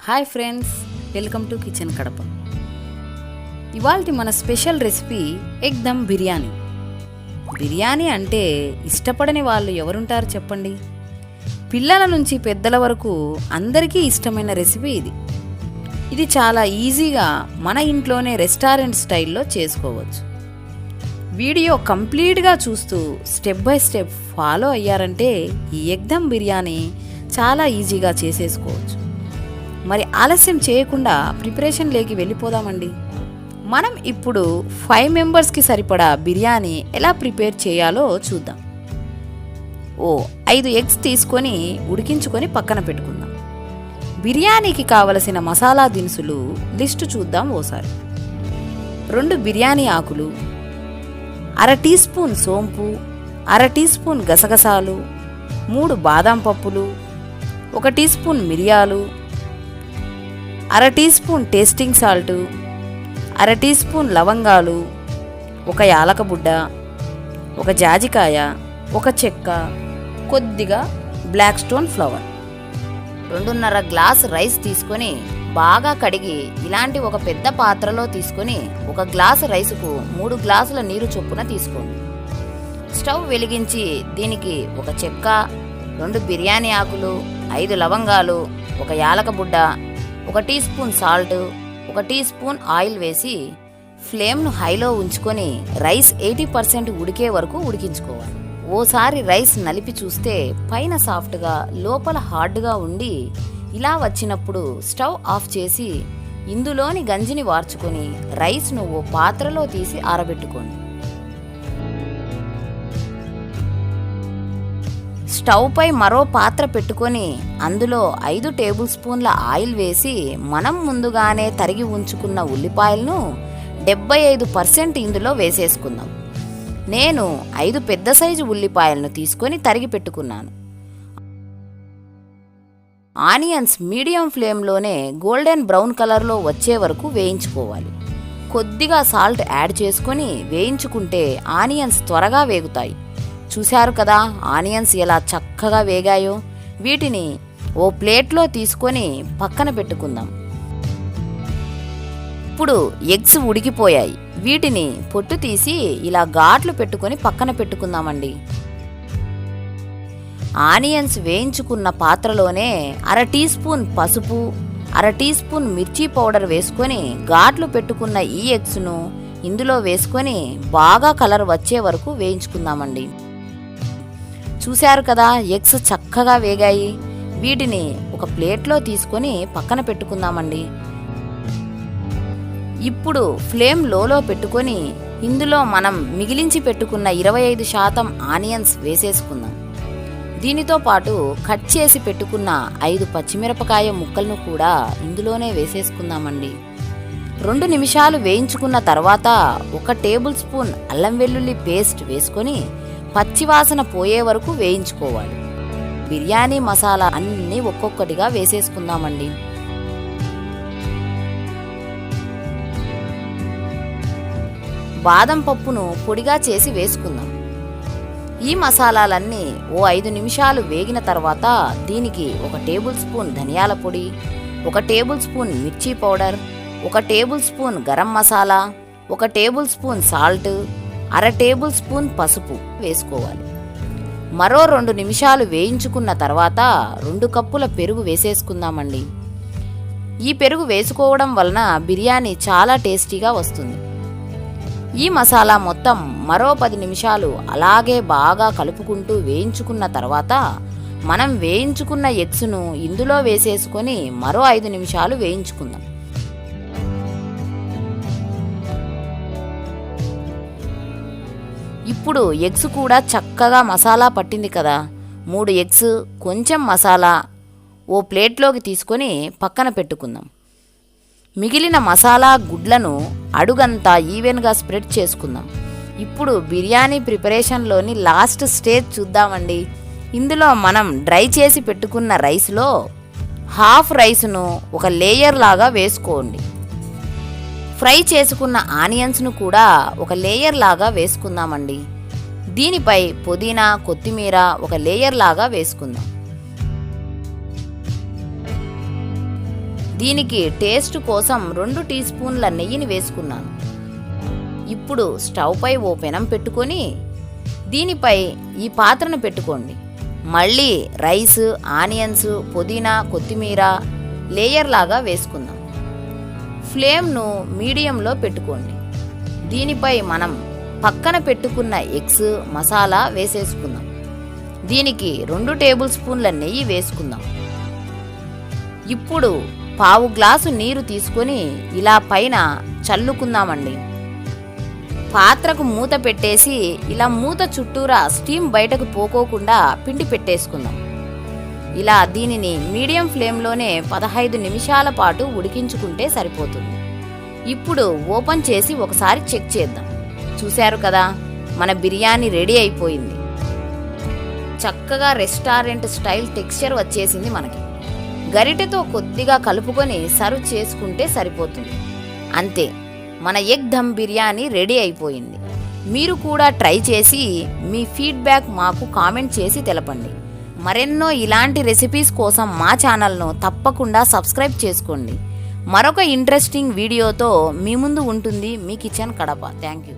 Hi friends, welcome to kitchen Kadapa. ఇవాల్టి మన special recipe egg dum biryani. Biryani అంటే ఇష్టపడని వాళ్ళు ఎవరుంటారు చెప్పండి? పిల్లల నుంచి పెద్దల వరకు అందరికీ ఇష్టమైన రెసిపీ ఇది. ఇది చాలా ఈజీగా మన ఇంట్లోనే రెస్టారెంట్ స్టైల్లో చేసుకోవచ్చు. వీడియో కంప్లీట్గా చూస్తూ స్టెప్ బై స్టెప్ ఫాలో అయ్యారంటే ఈ ఎగ్ దమ్ బిర్యానీ చాలా ఈజీగా చేసేసుకోవచ్చు. మరి ఆలస్యం చేయకుండా ప్రిపరేషన్లోకి వెళ్ళిపోదామండి. మనం ఇప్పుడు 5 మెంబర్స్కి సరిపడా బిర్యానీ ఎలా ప్రిపేర్ చేయాలో చూద్దాం. 5 ఎగ్స్ తీసుకొని ఉడికించుకొని పక్కన పెట్టుకుందాం. బిర్యానీకి కావలసిన మసాలా దినుసులు లిస్టు చూద్దాం ఓసారి. 2 బిర్యానీ ఆకులు, 1/2 టీ స్పూన్ సోంపు, 1/2 టీ స్పూన్ గసగసాలు, 3 బాదం పప్పులు, 1 టీ స్పూన్ మిరియాలు, 1/2 teaspoon tasting salt, 1/2 teaspoon లవంగాలు, 1 యాలకబుడ్డ, 1 జాజికాయ, 1 చెక్క, కొద్దిగా black stone flower. 2.5 glass rice తీసుకొని బాగా కడిగి ఇలాంటి ఒక పెద్ద పాత్రలో తీసుకొని 1 గ్లాసు రైసుకు 3 గ్లాసుల నీరు చొప్పున తీసుకోండి. స్టవ్ వెలిగించి దీనికి 1 చెక్క, 2 బిర్యానీ ఆకులు, 5 లవంగాలు, 1 యాలకబుడ్డ, 1 teaspoon salt, 1 teaspoon oil వేసి ఫ్లేమ్ను హైలో ఉంచుకొని రైస్ 80% ఉడికే వరకు ఉడికించుకోవాలి. ఓసారి రైస్ నలిపి చూస్తే పైన సాఫ్ట్గా లోపల హార్డ్గా ఉండి ఇలా వచ్చినప్పుడు స్టవ్ ఆఫ్ చేసి ఇందులోని గంజిని వార్చుకొని రైస్ను ఓ పాత్రలో తీసి ఆరబెట్టుకోండి. స్టవ్ పై మరో పాత్ర పెట్టుకొని అందులో 5 టేబుల్ స్పూన్ల ఆయిల్ వేసి మనం ముందుగానే తరిగి ఉంచుకున్న ఉల్లిపాయలను 75% ఇందులో వేసేసుకుందాం. నేను 5 పెద్ద సైజు ఉల్లిపాయలను తీసుకొని తరిగి పెట్టుకున్నాను. ఆనియన్స్ మీడియం ఫ్లేమ్లోనే గోల్డెన్ బ్రౌన్ కలర్లో వచ్చే వరకు వేయించుకోవాలి. కొద్దిగా సాల్ట్ యాడ్ చేసుకొని వేయించుకుంటే ఆనియన్స్ త్వరగా వేగుతాయి. చూశారు కదా ఆనియన్స్ ఎలా చక్కగా వేగాయో. వీటిని ఓ ప్లేట్లో తీసుకొని పక్కన పెట్టుకుందాం. ఇప్పుడు ఎగ్స్ ఉడికిపోయాయి. వీటిని పొట్టు తీసి ఇలా ఘాట్లు పెట్టుకొని పక్కన పెట్టుకుందామండి. ఆనియన్స్ వేయించుకున్న పాత్రలోనే 1/2 టీ స్పూన్ పసుపు, 1/2 టీ స్పూన్ మిర్చి పౌడర్ వేసుకొని ఘాట్లు పెట్టుకున్న ఈ ఎగ్స్ను ఇందులో వేసుకొని బాగా కలర్ వచ్చే వరకు వేయించుకుందామండి. చూశారు కదా ఎగ్స్ చక్కగా వేగాయి. వీటిని ఒక ప్లేట్లో తీసుకొని పక్కన పెట్టుకుందామండి. ఇప్పుడు ఫ్లేమ్ లోలో పెట్టుకొని ఇందులో మనం మిగిలించి పెట్టుకున్న 25% ఆనియన్స్ వేసేసుకుందాం. దీనితో పాటు కట్ చేసి పెట్టుకున్న 5 పచ్చిమిరపకాయ ముక్కలను కూడా ఇందులోనే వేసేసుకుందామండి. 2 నిమిషాలు వేయించుకున్న తర్వాత 1 టేబుల్ స్పూన్ అల్లం వెల్లుల్లి పేస్ట్ వేసుకొని పచ్చివాసన పోయే వరకు వేయించుకోవాలి. బిర్యానీ మసాలా అన్నీ ఒక్కొక్కటిగా వేసేసుకుందామండి. బాదం పప్పును పొడిగా చేసి వేసుకుందాం. ఈ మసాలాలన్నీ ఓ 5 నిమిషాలు వేగిన తర్వాత దీనికి 1 టేబుల్ స్పూన్ ధనియాల పొడి, 1 టేబుల్ స్పూన్ మిర్చి powder, 1 table spoon garam masala, 1 table spoon salt, 1/2 table spoon పసుపు వేసుకోవాలి. మరో 2 నిమిషాలు వేయించుకున్న తర్వాత 2 కప్పుల పెరుగు వేసేసుకుందామండి. ఈ పెరుగు వేసుకోవడం వలన బిర్యానీ చాలా టేస్టీగా వస్తుంది. ఈ మసాలా మొత్తం మరో 10 నిమిషాలు అలాగే బాగా కలుపుకుంటూ వేయించుకున్న తర్వాత మనం వేయించుకున్న ఎగ్స్ను ఇందులో వేసేసుకొని మరో 5 నిమిషాలు వేయించుకుందాం. ఇప్పుడు ఎగ్స్ కూడా చక్కగా మసాలా పట్టింది కదా. 3 ఎగ్స్, కొంచెం మసాలా ఓ ప్లేట్లోకి తీసుకొని పక్కన పెట్టుకుందాం. మిగిలిన మసాలా గుడ్లను అడుగంతా ఈవెన్గా స్ప్రెడ్ చేసుకుందాం. ఇప్పుడు బిర్యానీ ప్రిపరేషన్లోని లాస్ట్ స్టేజ్ చూద్దామండి. ఇందులో మనం డ్రై చేసి పెట్టుకున్న రైస్లో హాఫ్ రైస్ను ఒక లేయర్ లాగా వేసుకోండి. ఫ్రై చేసుకున్న ఆనియన్స్ను కూడా ఒక లేయర్ లాగా వేసుకుందామండి. దీనిపై పుదీనా, కొత్తిమీర ఒక లేయర్ లాగా వేసుకుందాం. దీనికి టేస్ట్ కోసం 2 టీ స్పూన్ల నెయ్యిని వేసుకున్నాను. ఇప్పుడు స్టవ్ పై ఓ పెనం పెట్టుకొని దీనిపై ఈ పాత్రను పెట్టుకోండి. మళ్ళీ రైస్, ఆనియన్స్, పుదీనా, కొత్తిమీర లేయర్ లాగా వేసుకుందాం. ఫ్లేమ్ను మీడియంలో పెట్టుకోండి. దీనిపై మనం పక్కన పెట్టుకున్న ఎగ్స్, మసాలా వేసేసుకుందాం. దీనికి 2 టేబుల్ స్పూన్ల నెయ్యి వేసుకుందాం. ఇప్పుడు పావు గ్లాసు నీరు తీసుకొని ఇలా పైన చల్లుకుందామండి. పాత్రకు మూత పెట్టేసి ఇలా మూత చుట్టూరా స్టీమ్ బయటకు పోకోకుండా పిండి పెట్టేసుకుందాం. ఇలా దీనిని మీడియం ఫ్లేమ్లోనే 15 నిమిషాల పాటు ఉడికించుకుంటే సరిపోతుంది. ఇప్పుడు ఓపెన్ చేసి ఒకసారి చెక్ చేద్దాం. చూశారు కదా, మన బిర్యానీ రెడీ అయిపోయింది. చక్కగా రెస్టారెంట్ స్టైల్ టెక్స్చర్ వచ్చేసింది మనకి. గరిటెతో కొద్దిగా కలుపుకొని సర్వ్ చేసుకుంటే సరిపోతుంది. అంతే, మన ఎగ్ దమ్ బిర్యానీ రెడీ అయిపోయింది. మీరు కూడా ట్రై చేసి మీ ఫీడ్బ్యాక్ మాకు కామెంట్ చేసి తెలపండి. మరెన్నో ఇలాంటి రెసిపీస్ కోసం మా ఛానల్ను తప్పకుండా సబ్స్క్రైబ్ చేసుకోండి. మరొక ఇంట్రెస్టింగ్ వీడియోతో మీ ముందు ఉంటుంది మీ కిచెన్ కడప. Thank you.